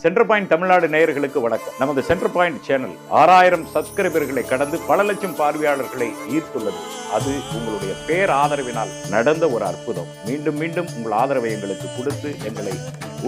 Centre point Tamil Nadu நேயர்களுக்கு வணக்கம். நமது சென்டர் பாயிண்ட் சேனல் 6000 சப்ஸ்கிரைபர்களை கடந்து பல லட்சம் பார்வையாளர்களை ஈர்த்துள்ளது. அது உங்களுடைய பேர் ஆதரவினால் நடந்த ஒரு அற்புதம். மீண்டும் மீண்டும் உங்கள் ஆதரவை எங்களுக்கு கொடுத்து எங்களை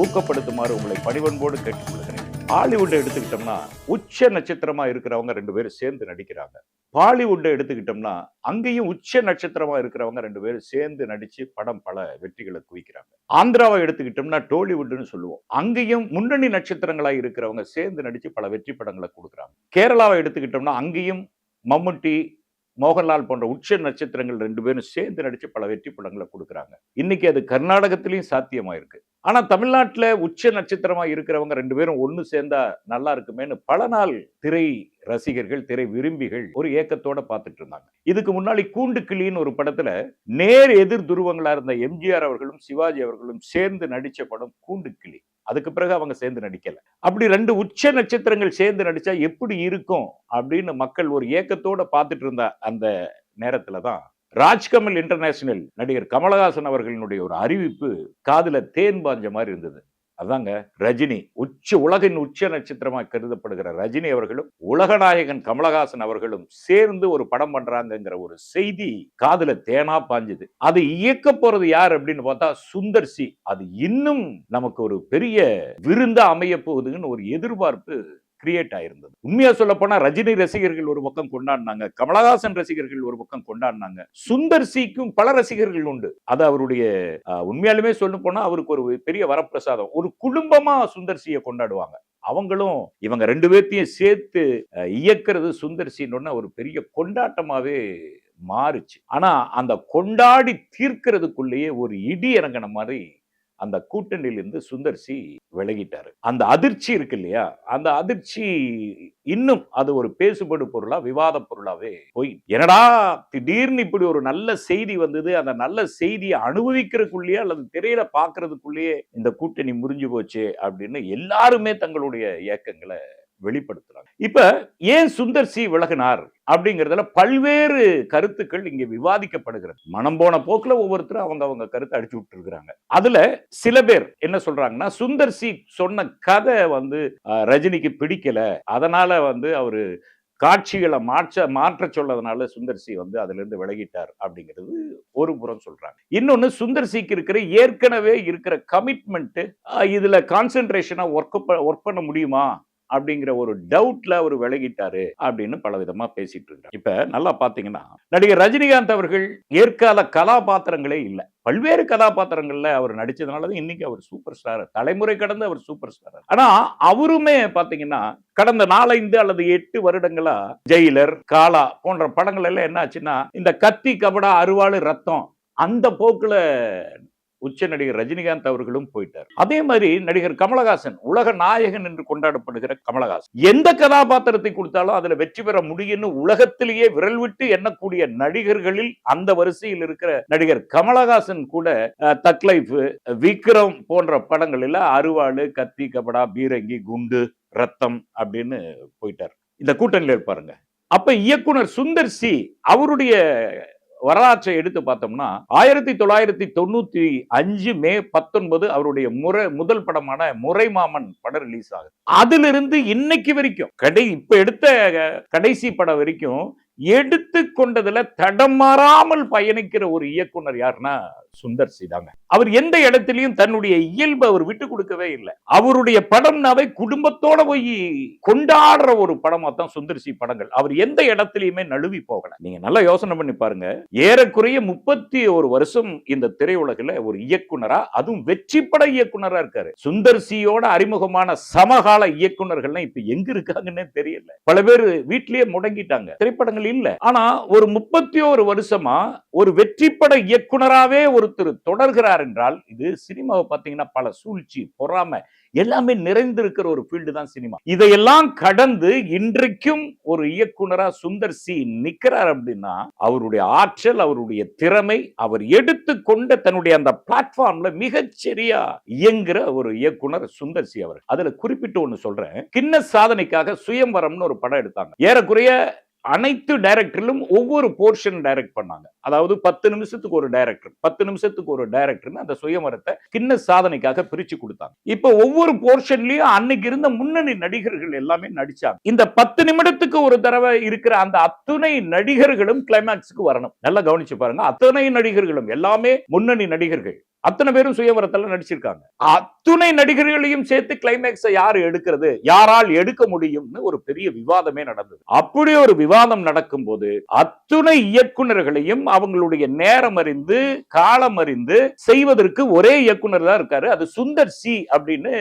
ஊக்கப்படுத்துமாறு உங்களை பணிவன்போடு கேட்டுக்கொள்கிறேன். ஹாலிவுட் எடுத்துக்கிட்டோம்னா உச்ச நட்சத்திரமா இருக்கிறவங்க 2 பேரும் சேர்ந்து நடிக்கிறாங்க. பாலிவுட் எடுத்துக்கிட்டோம்னா அங்கேயும் உச்ச நட்சத்திரமா இருக்கிறவங்க 2 பேரும் சேர்ந்து நடிச்சு படம் பல வெற்றிகளை குவிக்கிறாங்க. ஆந்திராவை எடுத்துக்கிட்டோம்னா டோலிவுட்னு சொல்லுவோம். அங்கேயும் முன்னணி நட்சத்திரங்களா இருக்கிறவங்க சேர்ந்து நடிச்சு பல வெற்றி படங்களை கொடுக்குறாங்க. கேரளாவை எடுத்துக்கிட்டோம்னா அங்கேயும் மம்முட்டி, மோகன்லால் போன்ற உச்ச நட்சத்திரங்கள் 2 பேரும் சேர்ந்து நடிச்சு பல வெற்றி படங்களை கொடுக்குறாங்க. இன்னைக்கு அது கர்நாடகத்திலையும் சாத்தியமாயிருக்கு. ஆனா தமிழ்நாட்டுல உச்ச நட்சத்திரமா இருக்கிறவங்க 2 பேரும் ஒண்ணு சேர்ந்தா நல்லா இருக்குமேன்னு பல நாள் திரை ரசிகர்கள், திரை விரும்பிகள் ஒரு ஏக்கத்தோட பார்த்துட்டு இருந்தாங்க. இதுக்கு முன்னாடி கூண்டு கிளின்னு ஒரு படத்துல நேர் எதிர் துருவங்களா இருந்த எம்ஜிஆர் அவர்களும் சிவாஜி அவர்களும் சேர்ந்து நடிச்ச படம் கூண்டு கிளி. அதுக்கு பிறகு அவங்க சேர்ந்து நடிக்கல. அப்படி 2 உச்ச நட்சத்திரங்கள் சேர்ந்து நடிச்சா எப்படி இருக்கும் அப்படின்னு மக்கள் ஒரு ஏக்கத்தோட பார்த்துட்டு இருந்த அந்த நேரத்துல தான் ராஜ்கமல் இன்டர்நேஷனல் நடிகர் கமலஹாசன் அவர்களினுடைய ஒரு அறிவிப்பு காதுல தேன் பாஞ்ச மாதிரி இருந்தது. அதாங்க ரஜினி, உலகின் உச்ச நட்சத்திரமா கருதப்படுகிற ரஜினி அவர்களும் உலகநாயகன் கமலஹாசன் அவர்களும் சேர்ந்து ஒரு படம் பண்றாங்கிற ஒரு செய்தி காதுல தேனா பாஞ்சுது. அது இயக்க போறது யார் அப்படின்னு பார்த்தா சுந்தர் சி. அது இன்னும் நமக்கு ஒரு பெரிய விருந்தா அமைய போகுதுன்னு ஒரு எதிர்பார்ப்பு கிரியேட் ஆயிருந்தது. உண்மையா சொல்ல போனா ரஜினி ரசிகர்கள் ஒரு பக்கம் கொண்டாடினாங்க, கமலஹாசன் ரசிகர்கள் ஒரு பக்கம் கொண்டாடினாங்க. சுந்தர் சிக்கும் பல ரசிகர்கள் உண்டு. அது அவருடைய உண்மையாலுமே சொல்ல போனா அவருக்கு ஒரு பெரிய வரப்பிரசாதம். ஒரு குடும்பமா சுந்தர் சியை கொண்டாடுவாங்க. அவங்களும் இவங்க 2 பேர்த்தையும் சேர்த்து இயக்கிறது சுந்தர் சின்னு ஒரு பெரிய கொண்டாட்டமாவே மாறுச்சு. ஆனா அந்த கொண்டாடி தீர்க்கிறதுக்குள்ளேயே ஒரு இடி இறங்கின மாதிரி அந்த கூட்டணியிலிருந்து சுந்தர் சி விலகிட்டாரு. அந்த அதிர்ச்சி இருக்கு இல்லையா, அந்த அதிர்ச்சி இன்னும் அது ஒரு பேசுபடு பொருளா, விவாத பொருளாவே போய் என்னடா திடீர்னு இப்படி ஒரு நல்ல செய்தி வந்தது, அந்த நல்ல செய்தியை அனுபவிக்கிறதுக்குள்ளேயே அல்லது திரையில பாக்குறதுக்குள்ளேயே இந்த கூட்டணி முறிஞ்சு போச்சு அப்படின்னு எல்லாருமே தங்களுடைய ஏக்கங்களை வெளிப்படுத்துறாங்க. இப்ப ஏன் சுந்தர் சி விலகினார் அப்படிங்கறதுல பல்வேறு கருத்துக்கள் இங்க விவாதிக்கப்படுகிறது. மனம் போன போக்குல ஒவ்வொருத்தரும் அவங்க கருத்தை அடிச்சு விட்டு இருக்காங்க. அதுல சில பேர் என்ன சொல்றாங்கன்னா, சுந்தர் சி சொன்ன கதை ரஜினிக்கு பிடிக்கல, அதனால அவரு காட்சிகளை மாற்ற சொல்லதுனால சுந்தர் சி அதுல இருந்து விலகிட்டார் அப்படிங்கிறது ஒரு புறம் சொல்றாங்க. இன்னொன்னு சுந்தர் சிக்கு இருக்கிற ஏற்கனவே இருக்கிற கமிட்மெண்ட், இதுல கான்சென்ட்ரேஷனா ஒர்க் பண்ண முடியுமா அப்படிங்கிற ஒரு டவுட்ல அவர் விலகிட்டாரு அப்படின்னு பல விதமா பேசிட்டு இருக்காங்க. இப்ப நல்லா பாத்தீங்கன்னா நடிகர் ரஜினிகாந்த் அவர்கள் ஏற்கால கதாபாத்திரங்களே இல்ல. பல்வேறு கதாபாத்திரங்கள்ல அவர் நடிச்சதுனாலதான் இன்னைக்கு அவர் சூப்பர் ஸ்டார், தலைமுறை கடந்து அவர் சூப்பர் ஸ்டார். ஆனா அவருமே பாத்தீங்கன்னா கடந்த 4-5 அல்லது 8 வருடங்களா ஜெயிலர், காலா போன்ற படங்கள் எல்லாம் என்ன ஆச்சுன்னா இந்த கத்தி, கபடா, அருவாளு, ரத்தம் அந்த போக்குல உச்ச நடிகர் ரஜினிகாந்த் அவர்களும் போயிட்டார். அதே மாதிரி நடிகர் கமலஹாசன், உலக நாயகன் என்று கொண்டாடப்படுகிற கமலஹாசன், எந்த கதாபாத்திரத்தை கொடுத்தாலும் அதுல வெற்றி பெற முடியும்னு உலகத்திலேயே விரல் விட்டு எண்ணக்கூடிய நடிகர்களில் அந்த வரிசையில் இருக்கிற நடிகர் கமலஹாசன் கூட தக் லைஃப், விக்ரம் போன்ற படங்களில் அருவாளு, கத்தி, கபடா, பீரங்கி, குண்டு, ரத்தம் அப்படின்னு போயிட்டார். இந்த கூட்டணியில் இருப்பாருங்க. அப்ப இயக்குனர் சுந்தர் சி அவருடைய வரலாற்றை எடுத்து பார்த்தோம்னா 1995 மே 19 அவருடைய முதல் படமான முறைமாமன் படம் ரிலீஸ் ஆகுது. அதிலிருந்து இன்னைக்கு வரைக்கும் இப்ப எடுத்த கடைசி படம் வரைக்கும் எடுத்து கொண்டதுல தடமாறாமல் பயணிக்கிற ஒரு இயக்குனர் யாருன்னா சுந்தர் சி தாங்க. அவர் எந்த இடத்திலையும் தன்னுடைய இயல்பு அவர் விட்டு கொடுக்கவே இல்லை. அவருடைய படம்னாவே குடும்பத்தோட போய் கொண்டாடுற ஒரு படமா தான் சுந்தர் சி படங்கள். அவர் எந்த இடத்திலையுமே நழுவி போகல. நீங்க நல்லா யோசனை பண்ணி பாருங்க. ஏறக்குறைய 31 வருஷம் இந்த திரையுலகில் ஒரு இயக்குனரா, அதுவும் வெற்றி பட இயக்குனரா இருக்காரு. சுந்தர் சியோட அறிமுகமான சமகால இயக்குனர்கள்லாம் இப்ப எங்க இருக்காங்கன்னே தெரியல. பல பேர் வீட்டிலேயே முடங்கிட்டாங்க, திரைப்படங்கள் இல்ல. ஆனா ஒரு 31 வருஷமா ஒரு வெற்றி பட இயக்குனராவே ஒருத்தர் தொடர்கிறார் என்றால் இது சினிமாவை பார்த்தீங்கன்னா பல சூழ்ச்சி, பொறாமை எல்லாமே நிறைந்திருக்கிற ஒரு ஃபீல்டு தான் சினிமா. இதையெல்லாம் கடந்து இன்றைக்கும் ஒரு இயக்குனரா சுந்தர் சி நிக்கிறார் அப்படின்னா அவருடைய ஆற்றல், அவருடைய திறமை, அவர் எடுத்துக்கொண்ட தன்னுடைய அந்த பிளாட்ஃபார்ம்ல மிகச்சரியா இயங்குற ஒரு இயக்குனர் சுந்தர் சி அவர். அதுல குறிப்பிட்டு ஒண்ணு சொல்றேன். கின்னஸ் சாதனைக்காக சுயம்வரம்னு ஒரு படம் எடுத்தாங்க. ஏறக்குறைய அனைத்து டைரக்டரிலும் ஒவ்வொரு போர்ஷன் டைரக்ட் பண்ணாங்க. அதாவது 10 நிமிஷத்துக்கு ஒரு டைரக்டர், 10 நிமிஷத்துக்கு ஒரு டைரக்டர்னு அந்த சுயமரத்தை கின்னஸ் சாதனைக்காக பிரிச்சு கொடுத்தாங்க. இப்ப ஒவ்வொரு போர்ஷன்லயும் அன்னைக்கு இருந்த முன்னணி நடிகர்கள் எல்லாமே நடிச்சாங்க. இந்த 10 நிமிடத்துக்கு ஒரு தடவை இருக்கிற அந்த அத்துணை நடிகர்களும் கிளைமாக்ஸ்க்கு வரணும். நல்லா கவனிச்சு பாருங்க. அத்தனை நடிகர்களும் எல்லாமே முன்னணி நடிகர்கள். அத்தனை பேரும் சுயவரத்துல நடிச்சிருக்காங்க. அத்துணை நடிகர்களையும் சேர்த்து கிளைமேக்ஸ் யாரு எடுக்கிறது, யாரால் எடுக்க முடியும்னு ஒரு பெரிய விவாதமே நடந்தது. அப்படி ஒரு விவாதம் நடக்கும் போது அத்துணை இயக்குனர்களையும் அவங்களுடைய நேரம் அறிந்து காலம் அறிந்து செய்வதற்கு ஒரே இயக்குனர் தான் இருக்காரு. அது சுந்தர் சி அப்படின்னு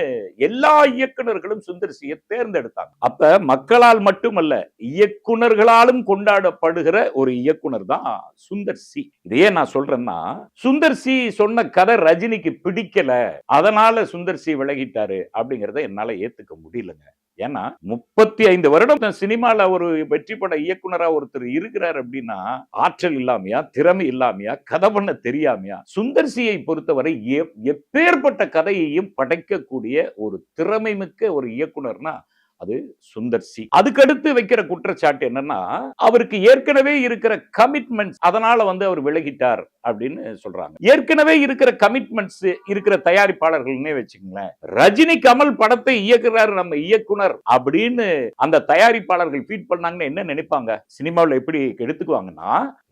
எல்லா இயக்குனர்களும் சுந்தர் சியை தேர்ந்தெடுத்தாங்க. அப்ப மக்களால் மட்டுமல்ல, இயக்குனர்களாலும் கொண்டாடப்படுகிற ஒரு இயக்குனர் தான் சுந்தர் சி. இதையே நான் சொல்றேன்னா, சுந்தர் சி சொன்ன கதை ரஜினிக்கு பிடிக்கல, அதனால சுந்தர் சி விலகிட்டாரு அப்படிங்கறத என்னால ஏத்துக்க முடியலங்க. ஏன்னா 35 வருடம் சினிமால ஒரு வெற்றி பட இயக்குனரா ஒருத்தர் இருக்கிறார் அப்படின்னா ஆற்றல் இல்லாமையா, திறமை இல்லாமையா, கதை பண்ண தெரியாமையா? சுந்தர் சியை பொறுத்தவரை எப்பேற்பட்ட கதையையும் படைக்கக்கூடிய ஒரு திறமை மிக்க ஒரு இயக்குனர்னா அது சுந்தர் சி. அதுக்கடுத்து வைக்கிற குற்றச்சாட்டு என்னன்னா, அவருக்கு ஏற்கனவே இருக்கிற கமிட்மெண்ட்ஸ், அதனால அவர் விலகிட்டார் அப்படின்னு சொல்றாங்க. ஏற்கனவே இருக்கிற கமிட்மெண்ட்ஸ் இருக்கிற தயாரிப்பாளர்கள்னே வச்சுக்கோங்களேன். ரஜினி கமல் படத்தை இயக்குறாரு நம்ம இயக்குனர் அப்படின்னு அந்த தயாரிப்பாளர்கள் ஃபீட் பண்ணாங்கன்னு என்ன நினைப்பாங்க? சினிமாவில் எப்படி எடுத்துக்குவாங்கன்னா,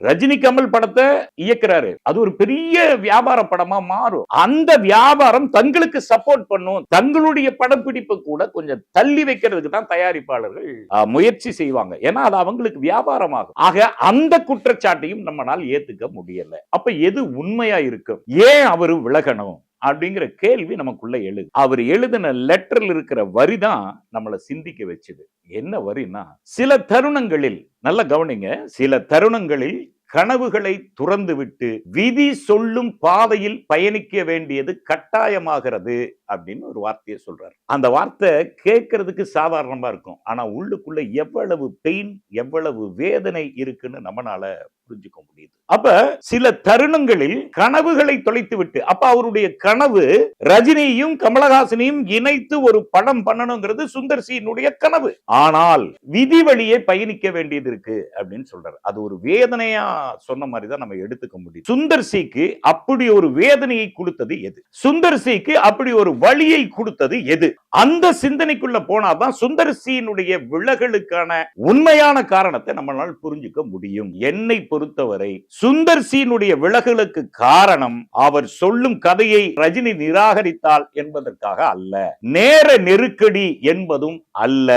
ரஜினி கமல் படத்தை இயக்குறாரு, அது ஒரு பெரிய வியாபார படமா மாறும். அந்த வியாபாரம் தங்களுக்கு சப்போர்ட் பண்ணும், தங்களுடைய படப்பிடிப்பு கூட கொஞ்சம் தள்ளி வைக்கிறது தான் தயாரிப்பாளர்கள் முயற்சி செய்வாங்க. ஏன்னா அது அவங்களுக்கு வியாபாரமாகும். ஆக அந்த குற்றச்சாட்டையும் நம்மால் ஏத்துக்க முடியல. அப்ப எது உண்மையா இருக்கும்? ஏன் அவர் விலகணும் அப்படிங்கிற கேள்வி நமக்குள்ள எழுது. அவர் எழுதின லெட்டர்ல இருக்கிற வரி தான் நம்மளை சிந்திக்க வச்சது. என்ன வரினா, சில தருணங்களில், நல்ல கவனிங்க, சில தருணங்களில் கனவுகளை துறந்துவிட்டு விதி சொல்லும் பாதையில் பயணிக்க வேண்டியது கட்டாயமாகிறது அப்படின்னு ஒரு வார்த்தையை சொல்றாரு. அந்த வார்த்தை கேட்கறதுக்கு சாதாரணமா இருக்கும், ஆனா உள்ளுக்குள்ள எவ்வளவு பெயின், எவ்வளவு வேதனை இருக்குன்னு நம்மளால புரிஞ்சுக்க முடியுது. அப்ப சில தருணங்களில் கனவுகளை தொலைத்து விட்டு, அப்ப அவருடைய கனவு ரஜினியும் கமலஹாசனையும் இணைத்து ஒரு படம் பண்ணணுங்கிறது சுந்தர் சியினுடைய கனவு. ஆனால் விதி வழியே பயணிக்க வேண்டியது இருக்கு அப்படின்னு சொல்றாரு. அது ஒரு வேதனையா சொன்ன மாதிரி தான் நம்ம எடுத்துக்க முடியும். சுந்தர் சிக்கு அப்படி ஒரு வேதனையை கொடுத்தது எது? சுந்தர் சிக்கு அப்படி ஒரு வழியை கொடுத்தது எது? அந்த சிந்தனைக்குள்ள போனாதான் சுந்தர் சியினுடைய விலகலுக்கான உண்மையான காரணத்தை நம்மளால் புரிஞ்சுக்க முடியும். என்னை பொறுத்தவரை சுந்தர் சியினுடைய விலகலுக்கு காரணம் அவர் சொல்லும் கதையை ரஜினி நிராகரித்தால் என்பதற்காக அல்ல, நேர நெருக்கடி என்பதும் அல்ல,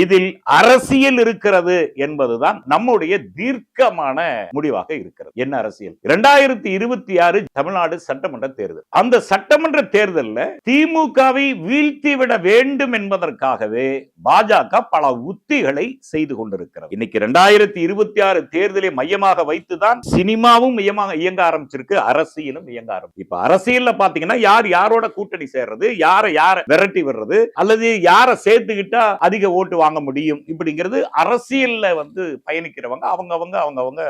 இதில் அரசியல் இருக்கிறது என்பதுதான் நம்முடைய தீர்க்கமான முடிவாக இருக்கிறது. என்ன அரசியல்? 2026 தமிழ்நாடு சட்டமன்ற தேர்தல். அந்த சட்டமன்ற தேர்தலில் திமுகவை வீழ்த்திவிட வேண்டும் என்பதற்காகவே பாஜக பல உத்திகளை செய்து கொண்டிருக்கிறது. இன்னைக்கு 2026 தேர்தலை மையமாக வைத்துதான் சினிமாவும் இயங்க ஆரம்பிச்சிருக்கு, அரசியலும் இயங்க ஆரம்பிச்சு. இப்ப அரசியல்ல பாத்தீங்கன்னா யார் யாரோட கூட்டணி சேர்றது, யார விரட்டி விடுறது, அல்லது யாரை சேர்த்துக்கிட்டா அதிக ஓட்டு வாங்க முடியும், இப்படிங்கிறது அரசியல்ல பயணிக்கிறவங்க அவங்க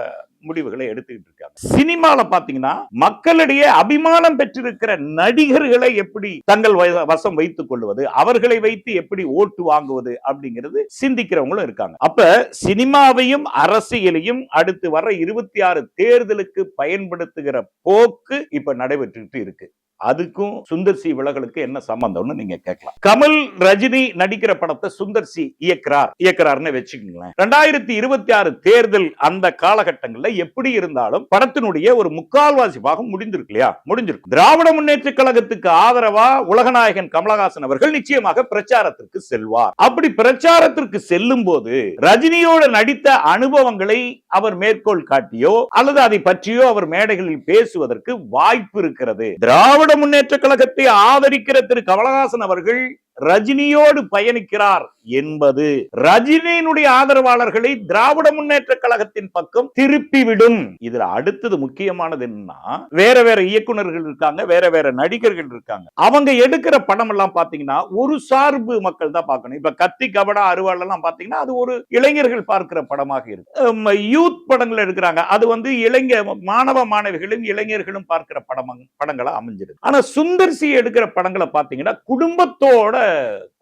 முடிவுகளை எடுத்துக்கிட்டு இருக்காங்க. சினிமால பாத்தீங்கன்னா மக்களிடையே அபிமானம் பெற்றிருக்கிற நடிகர்களை எப்படி தங்கள் வசம் வைத்துக் கொள்வது, அவர்களை வைத்து எப்படி ஓட்டு வாங்குவது அப்படிங்கிறது சிந்திக்கிறவங்களும் இருக்காங்க. அப்ப சினிமாவையும் அரசியலையும் அடுத்து வர 26 தேர்தலுக்கு பயன்படுத்துகிற போக்கு இப்ப நடைபெற்று இருக்கு. அதுக்கும் சுந்தர் சி விலகலுக்கு என்ன சம்பந்தம்னு நீங்க கேட்கலாம். கமல் ரஜினி நடிக்கிற படத்தை சுந்தர் சி இயக்குறாருன்னு வச்சுக்கீங்களேன். 2026 தேர்தல் அந்த காலகட்டங்கள்ல எப்படி இருந்தாலும் படத்தினுடைய ஒரு முக்கால்வாசி பாகம் முடிந்திருக்கு இல்லையா? முடிஞ்சிருக்கு. திராவிட முன்னேற்ற கழகத்துக்கு ஆதரவா உலகநாயகன் கமலஹாசன் அவர்கள் நிச்சயமாக பிரச்சாரத்திற்கு செல்வார். அப்படி பிரச்சாரத்திற்கு செல்லும் போது ரஜினியோடு நடித்த அனுபவங்களை அவர் மேற்கோள் காட்டியோ அல்லது அதை பற்றியோ அவர் மேடைகளில் பேசுவதற்கு வாய்ப்பு இருக்கிறது. திராவிட முன்னேற்ற கழகத்தை ஆதரிக்கிற திரு கமலஹாசன் அவர்கள் ரஜினியோடு பயணிக்கிறார் என்பது ரஜினியினுடைய ஆதரவாளர்களை திராவிட முன்னேற்ற கழகத்தின் பக்கம் திருப்பிவிடும். இதுல அடுத்தது முக்கியமானது என்னன்னா, வேற வேற இயக்குனர்கள் இருக்காங்க, வேற நடிகர்கள் இருக்காங்க. அவங்க எடுக்கிற படம் எல்லாம் பாத்தீங்கன்னா ஒரு சார்பு மக்கள் தான் பார்க்கணும். இப்ப கத்தி கபடா அறுவாள் எல்லாம் பாத்தீங்கன்னா அது ஒரு இளைஞர்கள் பார்க்கிற படமாக இருக்கு. யூத் படங்கள் எடுக்கிறாங்க, அது இளைஞர் மாணவ மாணவிகளும் இளைஞர்களும் பார்க்கிற படங்களா அமைஞ்சிருக்கு. ஆனா சுந்தர் சி எடுக்கிற படங்களை பாத்தீங்கன்னா குடும்பத்தோட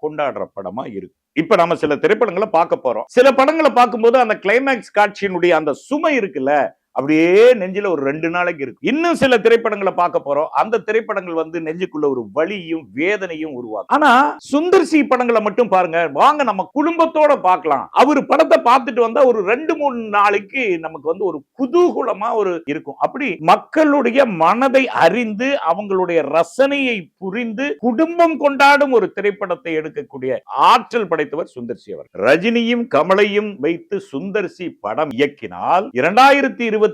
கொண்டாடுற படமா இருக்கு. இப்ப நம்ம சில திரைப்படங்களை பார்க்க போறோம். சில படங்களை பார்க்கும்போது அந்த கிளைமேக்ஸ் காட்சியினுடைய அந்த சுமை இருக்குல்ல, அப்படியே நெஞ்சில ஒரு 2 நாளைக்கு இருக்கு. இன்னும் சில திரைப்படங்களை பார்க்க போறோம். அந்த திரைப்படங்கள் வந்து நெஞ்சுக்குள்ள ஒரு வலியும் வேதனையும் உருவாக்கும். ஆனா சுந்தர் சி படங்களை மட்டும் பாருங்க, வாங்க நம்ம குடும்பத்தோட பார்க்கலாம். அவர் படத்தை பார்த்துட்டு வந்தா ஒரு 2-3 நாளைக்கு நமக்கு வந்து ஒரு குதூகூலமா ஒரு இருக்கும். அப்படி மக்களுடைய மனதை அறிந்து அவங்களுடைய ரசனையை புரிந்து குடும்பம் கொண்டாடும் ஒரு திரைப்படத்தை எடுக்கக்கூடிய ஆற்றல் படைத்தவர் சுந்தர் சி அவர். ரஜினியும் கமலையும் வைத்து சுந்தர் சி படம் இயக்கினால் 2026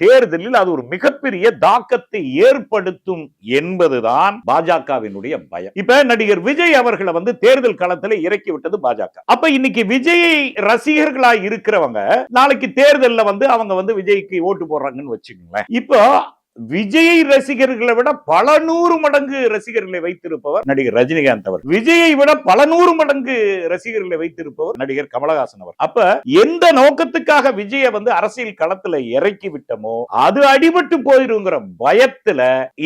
தேர்தலில் அது ஒரு மிகப்பெரிய தாக்கத்தை ஏற்படுத்தும் என்பதுதான் பாஜகவினுடைய பயம். இப்ப நடிகர் விஜய் அவர்களை வந்து தேர்தல் களத்தில் இறக்கி விட்டது பாஜக. அப்ப இன்னைக்கு விஜய் ரசிகர்களா இருக்கிறவங்க நாளைக்கு தேர்தல்ல வந்து அவங்க வந்து விஜய்க்கு ஓட்டு போடுறாங்கன்னு வச்சுக்கோங்களேன். இப்போ விஜய் ரசிகர்களை விட பல 100 மடங்கு ரசிகர்களை வைத்திருப்பவர் நடிகர் ரஜினிகாந்த் அவர். விஜயை விட பல 100 மடங்கு ரசிகர்களை வைத்திருப்பவர் நடிகர் கமலஹாசன் அவர். அப்ப எந்த நோக்கத்துக்காக விஜயை வந்து அரசியல் களத்துல இறக்கி விட்டமோ அது அடிபட்டு போயிருங்கிற பயத்துல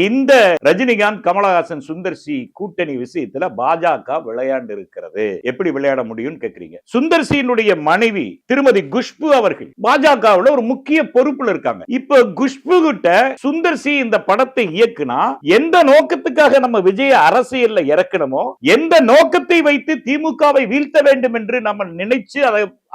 இந்த ரஜினிகாந்த் கமலஹாசன் சுந்தர் சி கூட்டணி விஷயத்துல பாஜக விளையாண்டு இருக்கிறது. எப்படி விளையாட முடியும் கேக்குறீங்க? சுந்தர் சியினுடைய மனைவி திருமதி குஷ்பு அவர்கள் பாஜகவுல ஒரு முக்கிய பொறுப்புல இருக்காங்க. இப்ப குஷ்பு கிட்ட சுந்தர் சி இந்த படத்தை இயக்குனா எந்த நோக்கத்துக்காக நம்ம விஜய அரசியல்ல இறக்கணுமோ, எந்த நோக்கத்தை வைத்து திமுகவை வீழ்த்த வேண்டும் என்று நம்ம நினைச்சு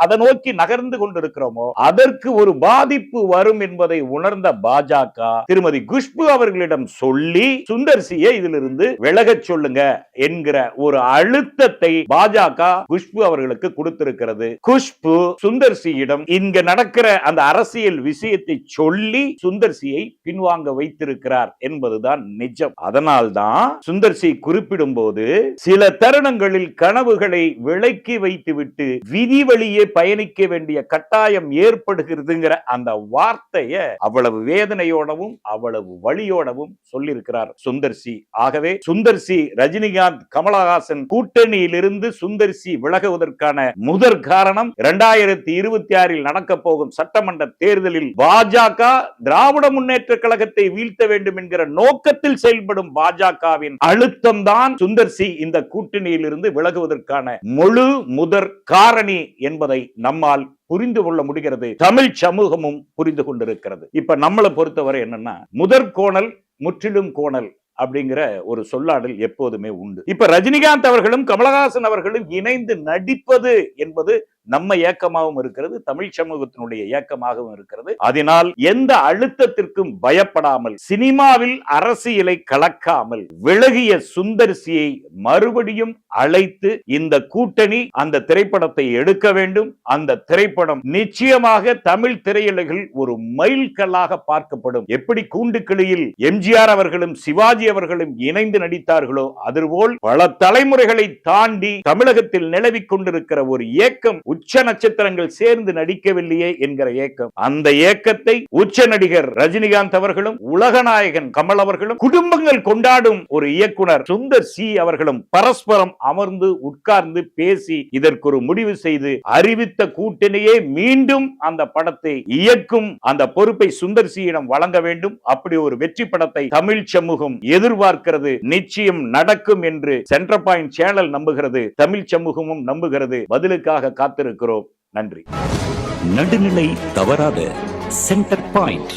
அதை நோக்கி நகர்ந்து கொண்டிருக்கிறோமோ அதற்கு ஒரு பாதிப்பு வரும் என்பதை உணர்ந்த பாஜக திருமதி குஷ்பு அவர்களிடம் சொல்லி சுந்தர் சியை இதிலிருந்து விலகச் சொல்லுங்க என்கிற ஒரு அழுத்தத்தை பாஜக குஷ்பு அவர்களுக்கு கொடுத்திருக்கிறது. குஷ்பு சுந்தர் சியிடம் இங்க நடக்கிற அந்த அரசியல் விஷயத்தை சொல்லி சுந்தர் சியை பின்வாங்க வைத்திருக்கிறார் என்பதுதான் நிஜம். அதனால்தான் சுந்தர் சி குறிப்பிடும் போது சில தருணங்களில் கனவுகளை விலக்கி வைத்துவிட்டு விதி வழியே பயணிக்க வேண்டிய கட்டாயம் ஏற்படுகிறதுங்கிற அந்த வார்த்தையை அவ்வளவு வேதனையோடவும் அவ்வளவு வலியோடவும் சொல்லியிருக்கிறார் சுந்தர் சி. ஆகவே சுந்தர் சி ரஜினிகாந்த் கமலஹாசன் கூட்டணியிலிருந்து சுந்தர் சி விலகுவதற்கான முதற் காரணம் 2026 நடக்க போகும் சட்டமன்ற தேர்தலில் பாஜக திராவிட முன்னேற்ற கழகத்தை வீழ்த்த வேண்டும் என்கிற நோக்கத்தில் செயல்படும் பாஜகவின் அழுத்தம் தான் சுந்தர் சி இந்த கூட்டணியிலிருந்து விலகுவதற்கான முழு முதற் காரணி என்பதை நம்மால் புரிந்து கொள்ள முடிகிறது. தமிழ் சமூகமும் புரிந்து கொண்டிருக்கிறது. இப்ப நம்மளை பொறுத்தவரை என்னன்னா முதற் கோணல் முற்றிலும் கோணல் அப்படிங்கிற ஒரு சொல்லாடல் எப்போதுமே உண்டு. இப்ப ரஜினிகாந்த் அவர்களும் கமலஹாசன் அவர்களும் இணைந்து நடிப்பது என்பது நம்ம ஏக்கமாகவும் இருக்கிறது, தமிழ் சமூகத்தினுடைய ஏக்கமாகவும் இருக்கிறது. அதனால் எந்த அழுத்தத்திற்கும் பயப்படாமல் சினிமாவில் அரசியலை கலக்காமல் விலகிய சுந்தர் சியை மறுபடியும் அழைத்து இந்த கூட்டணி அந்த திரைப்படத்தை எடுக்க வேண்டும். அந்த திரைப்படம் நிச்சயமாக தமிழ் திரையுலகில் ஒரு மைல் கல்லாக பார்க்கப்படும். எப்படி கூண்டுக்கிளியில் எம்ஜிஆர் அவர்களும் சிவாஜி அவர்களும் இணைந்து நடித்தார்களோ அதுபோல் பல தலைமுறைகளை தாண்டி தமிழகத்தில் நிலவிக் கொண்டிருக்கிற ஒரு இயக்கம் உச்ச நட்சத்திரங்கள் சேர்ந்து நடிக்கவில்லையே என்கிற ஏக்கம், அந்த ஏக்கத்தை உச்ச நடிகர் ரஜினிகாந்த் அவர்களும் உலகநாயகன் கமல் அவர்களும் குடும்பங்கள் கொண்டாடும் ஒரு இயக்குனர் சுந்தர் சி அவர்களும் பரஸ்பரம் அமர்ந்து உட்கார்ந்து பேசி இதற்கு ஒரு முடிவு செய்து அறிவித்த கூட்டணியே மீண்டும் அந்த படத்தை இயக்கும் அந்த பொறுப்பை சுந்தர் சியிடம் வழங்க வேண்டும். அப்படி ஒரு வெற்றி படத்தை தமிழ் சமூகம் எதிர்பார்க்கிறது. நிச்சயம் நடக்கும் என்று சென்டர் பாயிண்ட் சேனல் நம்புகிறது, தமிழ் சமூகமும் நம்புகிறது. பதிலுக்காக காத்திருக்கிறோம். நன்றி. நடுநிலை தவறாத சென்டர் பாயிண்ட்.